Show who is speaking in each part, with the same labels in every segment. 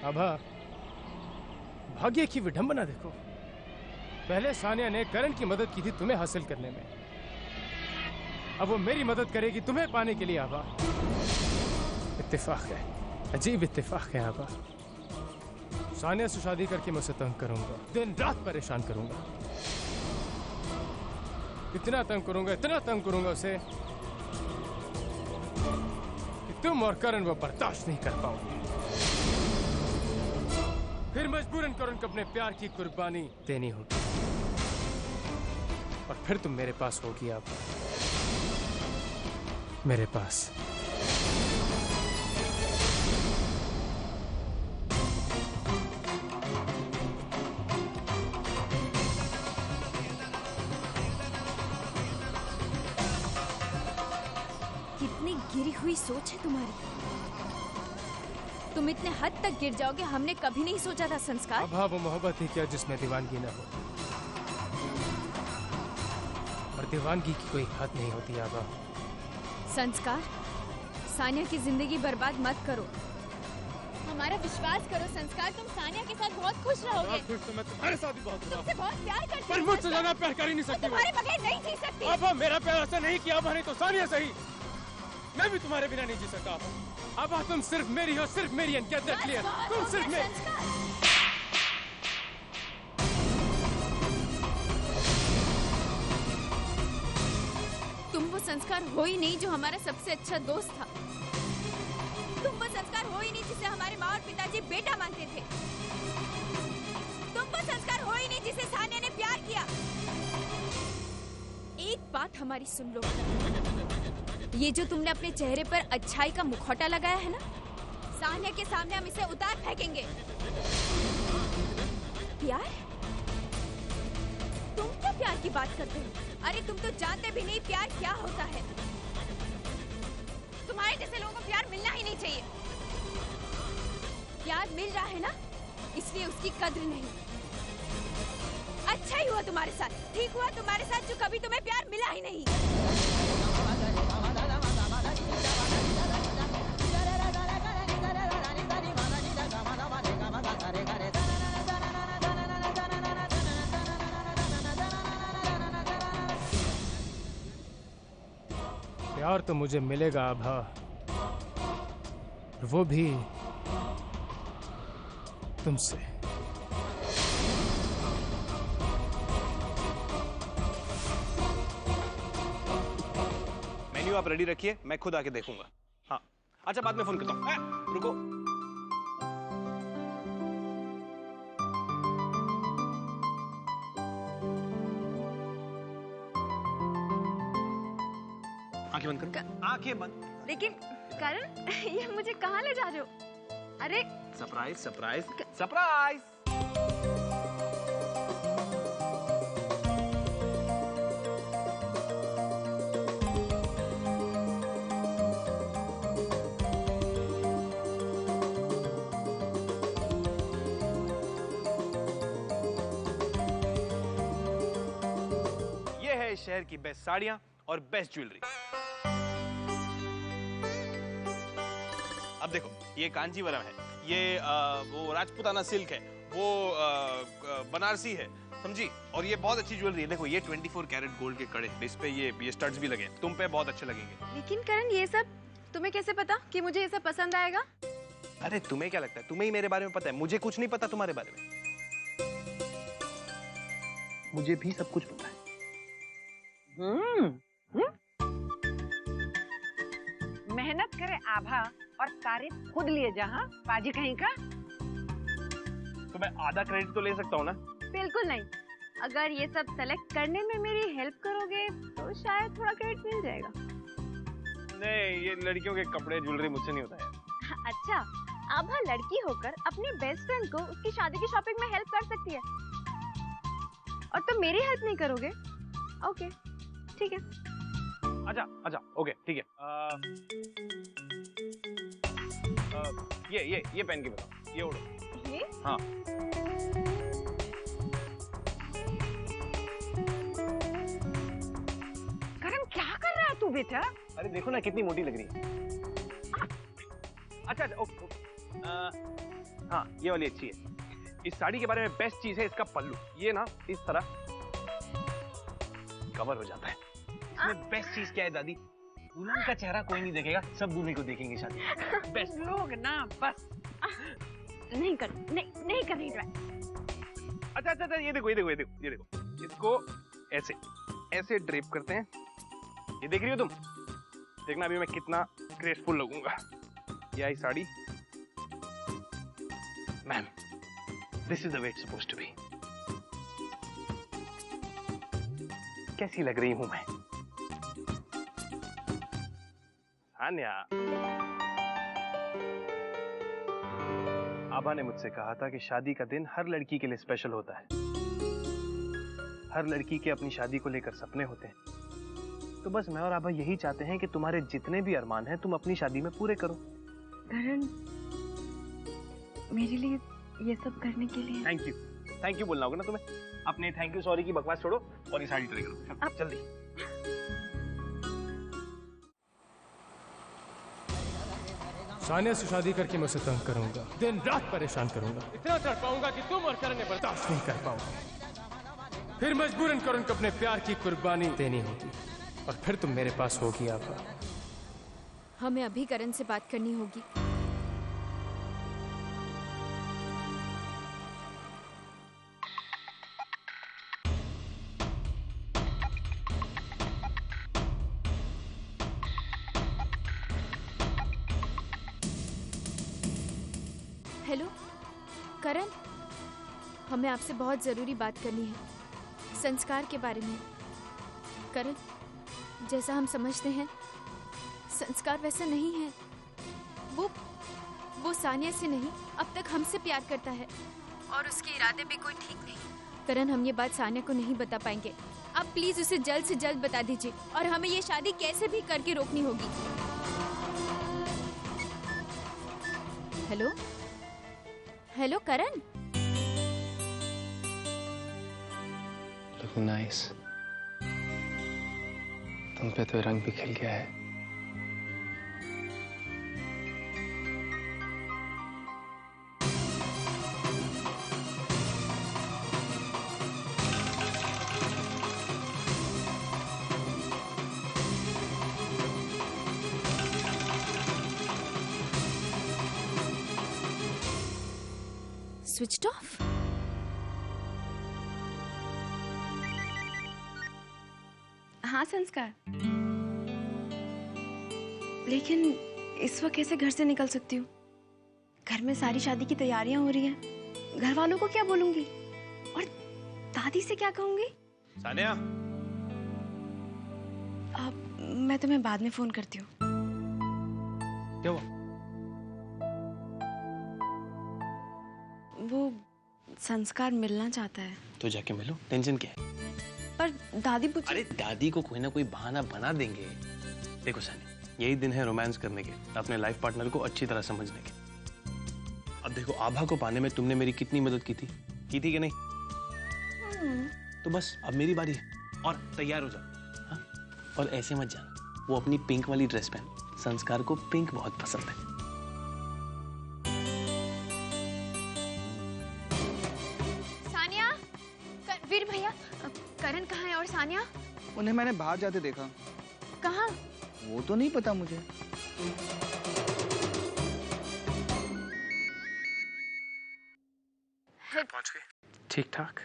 Speaker 1: आभा, भाग्य की विडंबना देखो। पहले सानिया ने करण की मदद की थी तुम्हें हासिल करने में, अब वो मेरी मदद करेगी तुम्हें पाने के लिए। आभा, इत्तेफाक है, अजीब इत्तेफाक है। आभा, सानिया से शादी करके मैं उसे तंग करूंगा, दिन रात परेशान करूंगा, इतना तंग करूंगा उसे कि तुम और करण वो बर्दाश्त नहीं कर पाओगे। फिर मजबूरन करण को अपने प्यार की कुर्बानी देनी होगी और फिर तुम मेरे पास होगी। आप मेरे पास।
Speaker 2: कितनी गिरी हुई सोच है तुम्हारी। तुम इतने हद तक गिर जाओगे हमने कभी नहीं सोचा था। संस्कार
Speaker 1: अब वो मोहब्बत ही क्या जिसमें दीवानगी न हो, और दीवानगी की कोई हद नहीं होती। आबा,
Speaker 2: संस्कार, सानिया की जिंदगी बर्बाद मत करो। हमारा विश्वास करो संस्कार, तुम सानिया के साथ बहुत खुश रहोगे।
Speaker 1: खुश तो मैं तुम्हारे साथ भी बहुत
Speaker 2: तुमसे बहुत प्यार करती हूँ,
Speaker 1: पर मुझसे ज्यादा प्यार कर ही नहीं सकती।
Speaker 2: तुम्हारे बगैर नहीं जी सकती।
Speaker 1: आबा, मेरा प्यार ऐसा नहीं किया। आबा, नहीं तो सानिया सही, मैं भी तुम्हारे बिना नहीं जी सकता। आबा, तुम सिर्फ मेरी हो, सिर्फ मेरी। तुम सिर्फ मेरी। तुम
Speaker 2: वो संस्कार हो ही नहीं जो हमारा सबसे अच्छा दोस्त था। तुम वो संस्कार हो ही नहीं जिसे हमारे माँ और पिताजी बेटा मानते थे। तुम वो संस्कार हो ही नहीं जिसे सानिया ने प्यार किया। एक बात हमारी सुन लो, ये जो तुमने अपने चेहरे पर अच्छाई का मुखौटा लगाया है ना, सानिया के सामने हम इसे उतार फेंकेंगे। प्यार? तुम क्या प्यार की बात करते हो? अरे तुम तो जानते भी नहीं प्यार क्या होता है। तुम्हारे जैसे लोगों को प्यार मिलना ही नहीं चाहिए। प्यार मिल रहा है ना, इसलिए उसकी कद्र नहीं। अच्छा ही हुआ तुम्हारे साथ, ठीक हुआ तुम्हारे साथ जो कभी तुम्हें प्यार मिला ही नहीं।
Speaker 1: प्यार तो मुझे मिलेगा आभा, वो भी तुमसे।
Speaker 3: मेन्यू आप रेडी रखिए, मैं खुद आके देखूंगा। हाँ, अच्छा बाद में फोन करता हूँ। रुको, आंखें बंद करो। आंखें बंद।
Speaker 2: लेकिन करण, ये मुझे कहाँ ले जा रहे हो? अरे
Speaker 3: सरप्राइज सरप्राइज सरप्राइज। ये है शहर की बेस्ट साड़ियां और बेस्ट ज्वेलरी। अब देखो, ये कांजीवरम है, ये वो राजपूताना सिल्क है, वो बनारसी है, समझी? और ये बहुत अच्छी ज्वेलरी है। देखो, ये 24 कैरेट गोल्ड के कड़े, इस पे ये स्टड्स भी लगे हैं, तुम पे बहुत अच्छे लगेंगे।
Speaker 2: लेकिन करण, ये सब तुम्हें कैसे पता कि मुझे ये सब पसंद आएगा?
Speaker 3: अरे तुम्हें क्या लगता है, तुम्हें ही मेरे बारे में पता है, मुझे कुछ नहीं पता तुम्हारे बारे में। मुझे भी सब कुछ पता है।
Speaker 4: मेहनत करे आभा और तारीफ खुद लिए जहाँ पाजी कहीं का।
Speaker 3: तो मैं आधा क्रेडिट तो ले सकता हूँ ना?
Speaker 2: बिल्कुल नहीं। अगर ये सब सेलेक्ट करने में मेरी हेल्प करोगे तो शायद थोड़ा क्रेडिट मिल जाएगा।
Speaker 3: नहीं, ये लड़कियों के कपड़े ज्वेलरी मुझसे नहीं होता है।
Speaker 2: अच्छा, आभा लड़की होकर अपने बेस्ट फ्रेंड को उसकी शादी की शॉपिंग में हेल्प कर सकती है, और तुम मेरी हेल्प नहीं करोगे? ओके, ठीक है।
Speaker 3: अच्छा अच्छा, ओके, ठीक है। ये पहन के बताओ, ये ओढ़ो।
Speaker 2: ये?
Speaker 3: हाँ।
Speaker 4: करण, क्या कर रहा है तू? बेटा।
Speaker 3: अरे देखो ना कितनी मोटी लग रही है। अच्छा हाँ ये वाली अच्छी है। इस साड़ी के बारे में बेस्ट चीज है इसका पल्लू, ये ना इस तरह कवर हो जाता है। इसमें बेस्ट चीज क्या है दादी, दुल्हन का चेहरा कोई नहीं देखेगा, सब दूल्हे को देखेंगे शादी में। बेस्ट
Speaker 4: लोग ना बस नहीं कर रही ट्राई।
Speaker 3: अच्छा ये देखो इसको ऐसे ऐसे ड्रेप करते हैं। ये देख रही हो तुम, देखना अभी मैं कितना ग्रेसफुल लगूंगा। ये आई sari. Ma'am this is the way it's supposed to be. कैसी लग रही हूं मैं सान्या? आभा ने मुझसे कहा था कि शादी का दिन हर लड़की के लिए स्पेशल होता है। हर लड़की के अपनी शादी को लेकर सपने होते हैं। तो बस मैं और आभा यही चाहते हैं कि तुम्हारे जितने भी अरमान हैं तुम अपनी शादी में पूरे करो।
Speaker 2: करण, मेरे लिए ये सब करने के लिए
Speaker 3: थैंक यू बोलना होगा ना तुम्हें। अपने थैंक यू सॉरी की बकवास छोड़ो और ये साड़ी ट्राई करो जल्दी।
Speaker 1: सानिया से शादी करके मैं उसे तंग करूंगा, दिन रात परेशान करूंगा, इतना तड़पाऊंगा कि तुम और करण ने बर्दाश्त नहीं कर पाओगे। फिर मजबूरन करण को अपने प्यार की कुर्बानी देनी होगी और फिर तुम मेरे पास होगी आभा।
Speaker 2: हमें अभी करण से बात करनी होगी। हेलो करण, हमें आपसे बहुत जरूरी बात करनी है, संस्कार के बारे में। करण, जैसा हम समझते हैं संस्कार वैसा नहीं है। वो सानिया से नहीं, अब तक हमसे प्यार करता है और उसके इरादे भी कोई ठीक नहीं। करण, हम ये बात सानिया को नहीं बता पाएंगे। आप प्लीज उसे जल्द से जल्द बता दीजिए और हमें ये शादी कैसे भी करके रोकनी होगी। हेलो करण।
Speaker 1: Look nice. तुम पे तो रंग भी खिल गया है।
Speaker 2: Switched off?
Speaker 5: हाँ संस्कार, लेकिन इस वक्त कैसे घर से निकल सकती हूँ? घर में सारी शादी की तैयारियां हो रही हैं। घर वालों को क्या बोलूंगी और दादी से क्या कहूंगी?
Speaker 3: सानिया,
Speaker 5: अब मैं तुम्हें बाद में फोन करती हूँ।
Speaker 3: क्या हुआ?
Speaker 5: वो संस्कार मिलना चाहता है।
Speaker 6: तो जाके मिलो, टेंशन क्या है?
Speaker 5: पर दादी
Speaker 6: अरे दादी को कोई ना कोई बहाना बना देंगे। देखो सानी, यही दिन है रोमांस करने के, अपने लाइफ पार्टनर को अच्छी तरह समझने के। अब देखो, आभा को पाने में तुमने मेरी कितनी मदद की थी कि नहीं? तो बस अब मेरी बारी है और तैयार हो जाओ। हाँ? और ऐसे मत जाना, वो अपनी पिंक वाली ड्रेस पहन, संस्कार को पिंक बहुत पसंद है।
Speaker 2: सानिया, वीर भैया, करण कहाँ है और सानिया?
Speaker 7: उन्हें मैंने बाहर जाते देखा।
Speaker 2: कहाँ?
Speaker 7: वो तो नहीं पता मुझे।
Speaker 1: पहुंच गए? ठीक ठाक।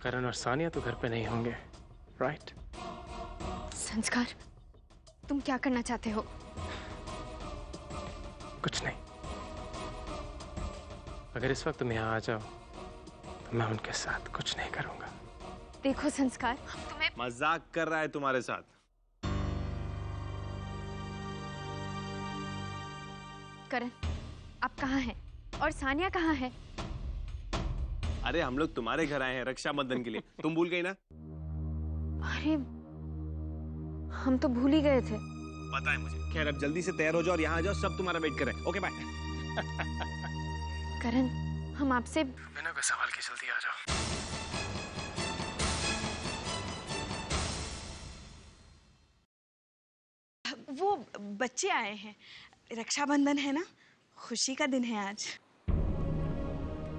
Speaker 1: करण और सानिया तो घर पे नहीं होंगे, राइट?
Speaker 2: संस्कार, तुम क्या करना चाहते हो?
Speaker 1: कुछ नहीं। अगर इस वक्त तुम यहाँ आ जाओ तो मैं उनके साथ कुछ नहीं करूंगा।
Speaker 2: देखो संस्कार, हम तुम्हें
Speaker 3: मजाक कर रहा है तुम्हारे साथ।
Speaker 2: करण, आप कहाँ हैं? और सानिया कहाँ है?
Speaker 3: अरे हम लोग तुम्हारे घर आए हैं रक्षाबंधन के लिए, तुम भूल गई ना?
Speaker 2: अरे हम तो भूल ही गए थे।
Speaker 3: पता है मुझे। खैर अब जल्दी से तैयार हो जाओ और यहाँ आ जाओ, सब तुम्हारा वेट कर रहे हैं। Okay bye.
Speaker 2: करण, हम आपसे
Speaker 1: बिना कोई सवाल के जल्दी आ जाओ।
Speaker 5: वो बच्चे आए हैं, रक्षाबंधन है ना, खुशी का दिन है आज।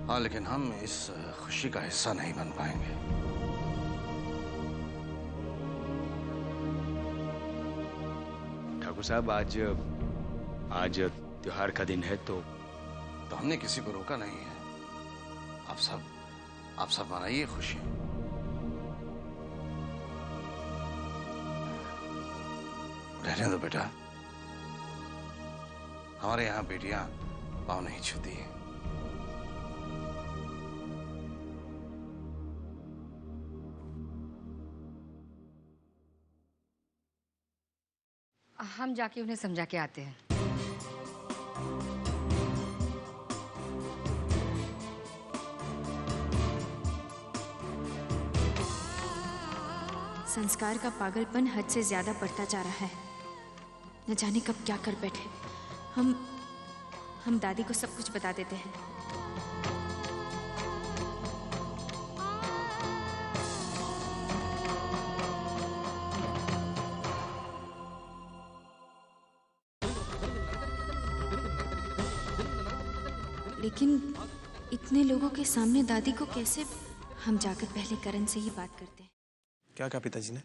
Speaker 8: हाँ, लेकिन हम इस खुशी का हिस्सा नहीं बन पाएंगे।
Speaker 9: ठाकुर साहब, आज त्योहार का दिन है तो
Speaker 8: हमने किसी को रोका नहीं है। आप सब मनाइए खुशी। रहने दो बेटा, हमारे यहाँ बेटियां पाँव नहीं छूती है।
Speaker 10: हम जाके उन्हें समझा के आते हैं।
Speaker 5: संस्कार का पागलपन हद से ज्यादा बढ़ता जा रहा है। न जाने कब क्या कर बैठे। हम दादी को सब कुछ बता देते हैं। लेकिन इतने लोगों के सामने दादी को कैसे? हम जाकर पहले करण से ही बात करते हैं।
Speaker 6: क्या कहा पिताजी ने?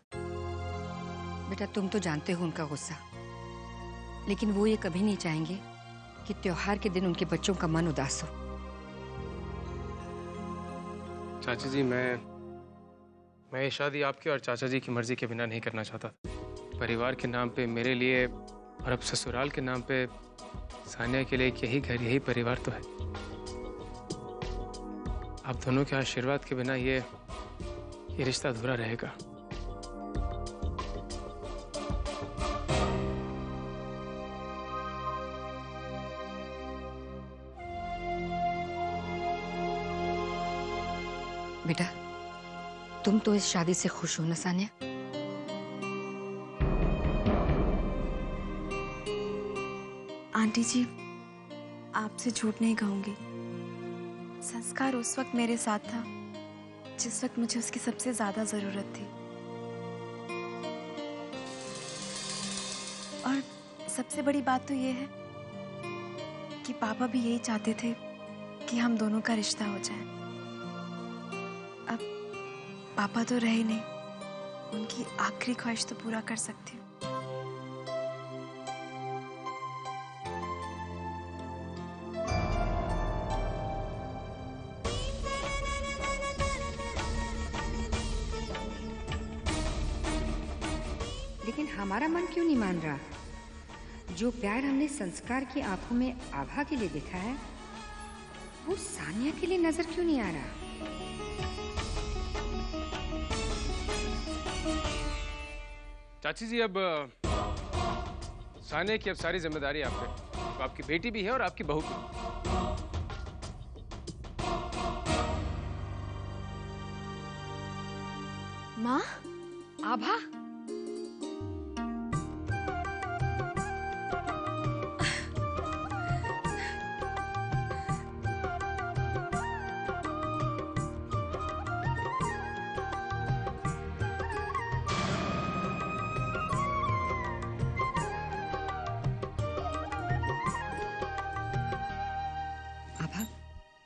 Speaker 10: बेटा, तुम तो जानते हो उनका गुस्सा, लेकिन वो ये कभी नहीं चाहेंगे कि त्योहार के दिन उनके बच्चों का मन उदास हो।
Speaker 6: चाचा जी, मैं ये शादी आपके और चाचा जी की मर्जी के बिना नहीं करना चाहता। परिवार के नाम पे मेरे लिए और अब ससुराल के नाम पे सानिया के लिए यही घर, यही परिवार तो है। आप दोनों के आशीर्वाद के बिना ये रिश्ता अधूरा रहेगा।
Speaker 10: बेटा, तुम तो इस शादी से खुश हो ना सानिया?
Speaker 5: आंटी जी, आपसे झूठ नहीं कहूंगी। संस्कार उस वक्त मेरे साथ था जिस वक्त मुझे उसकी सबसे ज्यादा जरूरत थी। और सबसे बड़ी बात तो ये है कि पापा भी यही चाहते थे कि हम दोनों का रिश्ता हो जाए। अब पापा तो रहे नहीं, उनकी आखिरी ख्वाहिश तो पूरा कर सकती हूँ।
Speaker 10: लेकिन हमारा मन क्यों नहीं मान रहा? जो प्यार हमने संस्कार की आंखों में आभा के लिए देखा है, वो सानिया के लिए नजर क्यों नहीं आ रहा?
Speaker 1: चाची जी, अब सानिया की अब सारी जिम्मेदारी आप पे। वो आपकी बेटी भी है और आपकी बहू भी।
Speaker 5: माँ,
Speaker 10: आभा,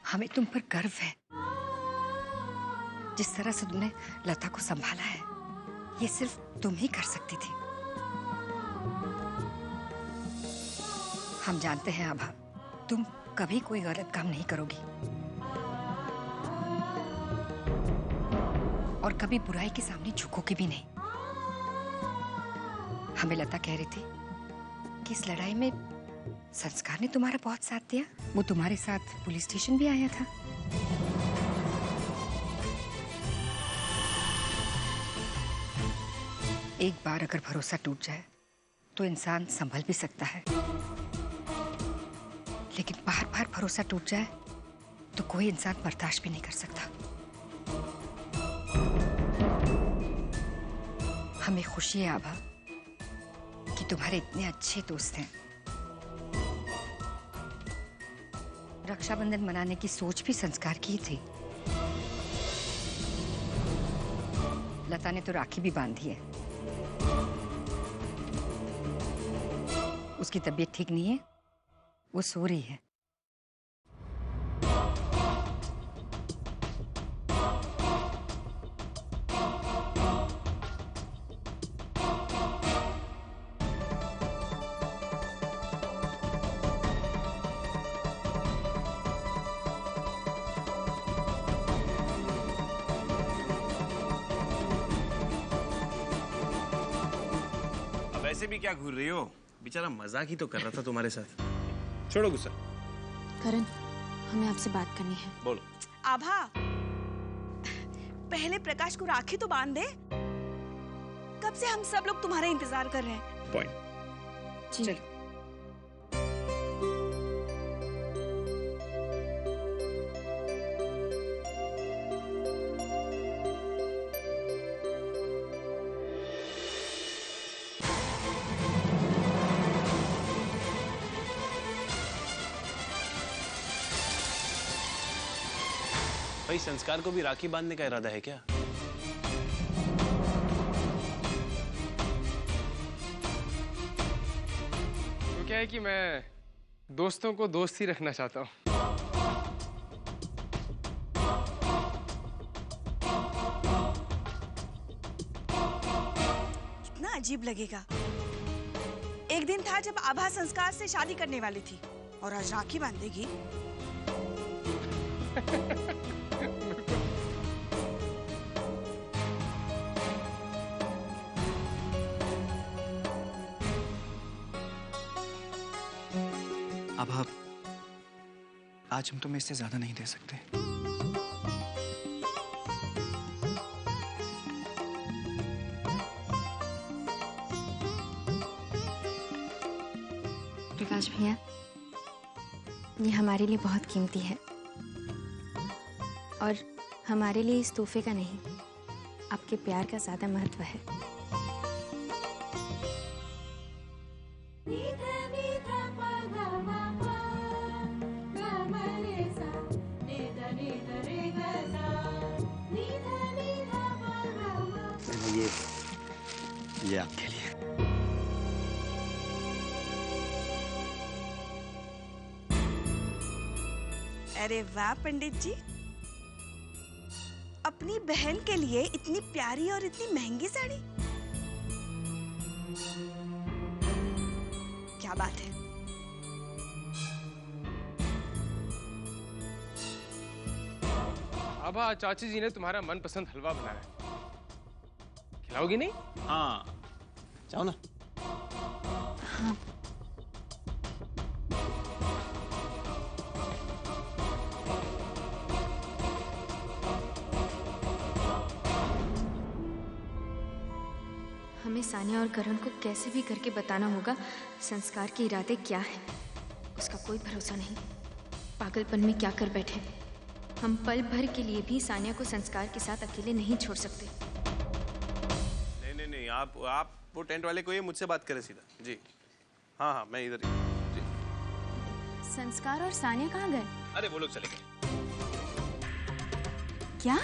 Speaker 10: हमें तुम पर गर्व है। जिस तरह से तुमने लता को संभाला है, ये सिर्फ तुम ही कर सकती थी। हम जानते हैं आभा, तुम कभी कोई गलत काम नहीं करोगी और कभी बुराई के सामने झुकोगी भी नहीं। हमें लता कह रही थी कि इस लड़ाई में संस्कार ने तुम्हारा बहुत साथ दिया। वो तुम्हारे साथ पुलिस स्टेशन भी आया था। एक बार अगर भरोसा टूट जाए तो इंसान संभल भी सकता है, लेकिन बार बार भरोसा टूट जाए तो कोई इंसान बर्दाश्त भी नहीं कर सकता। हमें खुशी है आभा कि तुम्हारे इतने अच्छे दोस्त हैं। रक्षाबंधन मनाने की सोच भी संस्कार की थी। लता ने तो राखी भी बांधी है। उसकी तबीयत ठीक नहीं है, वो सो रही है।
Speaker 6: वैसे भी क्या घूर रही हो? बेचारा मजाक ही तो कर रहा था तुम्हारे साथ। छोड़ो गुस्सा।
Speaker 5: करण, हमें आपसे बात करनी है।
Speaker 6: बोलो।
Speaker 11: आभा, पहले प्रकाश को राखी तो बांध दे। कब से हम सब लोग तुम्हारा इंतजार कर रहे हैं।
Speaker 6: पॉइंट।
Speaker 5: जी।
Speaker 11: चलो।
Speaker 6: भाई, संस्कार को भी राखी बांधने का इरादा है क्या?
Speaker 1: तो क्या है कि मैं दोस्तों को दोस्त ही रखना चाहता हूँ।
Speaker 11: कितना अजीब लगेगा। एक दिन था जब आभा संस्कार से शादी करने वाली थी और आज राखी बांधेगी।
Speaker 7: आभा, आज हम तुम्हें इससे ज्यादा नहीं दे सकते।
Speaker 5: प्रकाश भैया, ये हमारे लिए बहुत कीमती है और हमारे लिए इस तोहफे का नहीं, आपके प्यार का ज्यादा महत्व है।
Speaker 9: ये आपके लिए।
Speaker 11: अरे वाह पंडित जी, अपनी बहन के लिए इतनी प्यारी और इतनी महंगी साड़ी। क्या बात है।
Speaker 1: आभा, चाची जी ने तुम्हारा मनपसंद हलवा बनाया है, खिलाओगी नहीं?
Speaker 6: हाँ, जाओ ना।
Speaker 5: हाँ। हमें सानिया और करण को कैसे भी करके बताना होगा संस्कार के इरादे क्या है। उसका कोई भरोसा नहीं, पागलपन में क्या कर बैठे। हम पल भर के लिए भी सानिया को संस्कार के साथ अकेले नहीं छोड़ सकते।
Speaker 6: नहीं, आप वो टेंट वाले को ये मुझसे बात करें सीधा। जी हाँ, मैं इधर ही। जी।
Speaker 5: संस्कार और सानिया कहाँ गए?
Speaker 6: अरे वो लोग चले गए।
Speaker 5: क्या?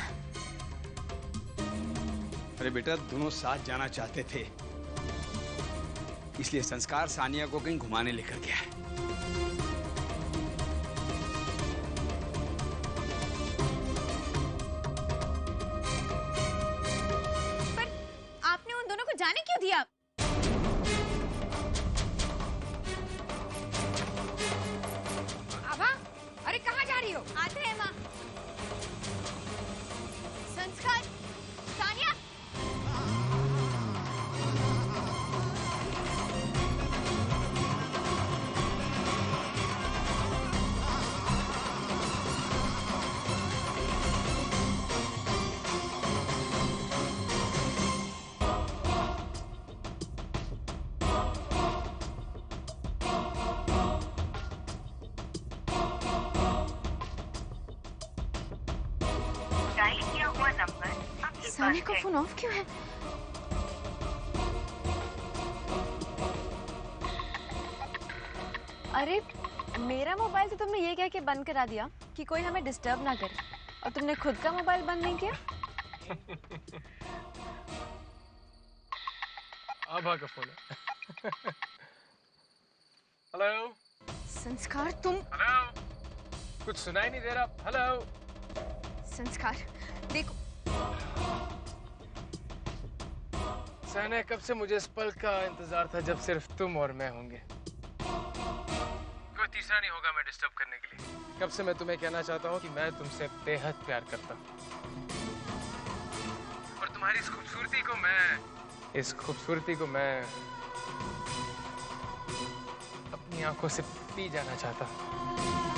Speaker 9: अरे बेटा, दोनों साथ जाना चाहते थे, इसलिए संस्कार सानिया को कहीं घुमाने लेकर गया है।
Speaker 2: पर आपने उन दोनों को जाने क्यों दिया?
Speaker 10: आभा, अरे कहाँ जा रही हो?
Speaker 2: आते हैं माँ। संस्कार, सानिया।
Speaker 5: सानिया का फोन ऑफ क्यों है?
Speaker 12: अरे मेरा मोबाइल तो तुमने ये कह के बंद करा दिया कि कोई हमें डिस्टर्ब ना करे, और तुमने खुद का मोबाइल बंद नहीं किया।
Speaker 1: आभा का फोन है। हेलो
Speaker 12: संस्कार तुम।
Speaker 1: हेलो, कुछ सुनाई नहीं दे रहा। हेलो
Speaker 12: संस्कार देखो।
Speaker 1: सानिया, कब से मुझे इस पल का इंतजार था जब सिर्फ तुम और मैं होंगे। कोई तीसरा नहीं होगा मैं डिस्टर्ब करने के लिए। कब से मैं तुम्हें कहना चाहता हूँ कि मैं तुमसे बेहद प्यार करता हूँ और तुम्हारी इस खूबसूरती को मैं अपनी आंखों से पी जाना चाहता हूँ।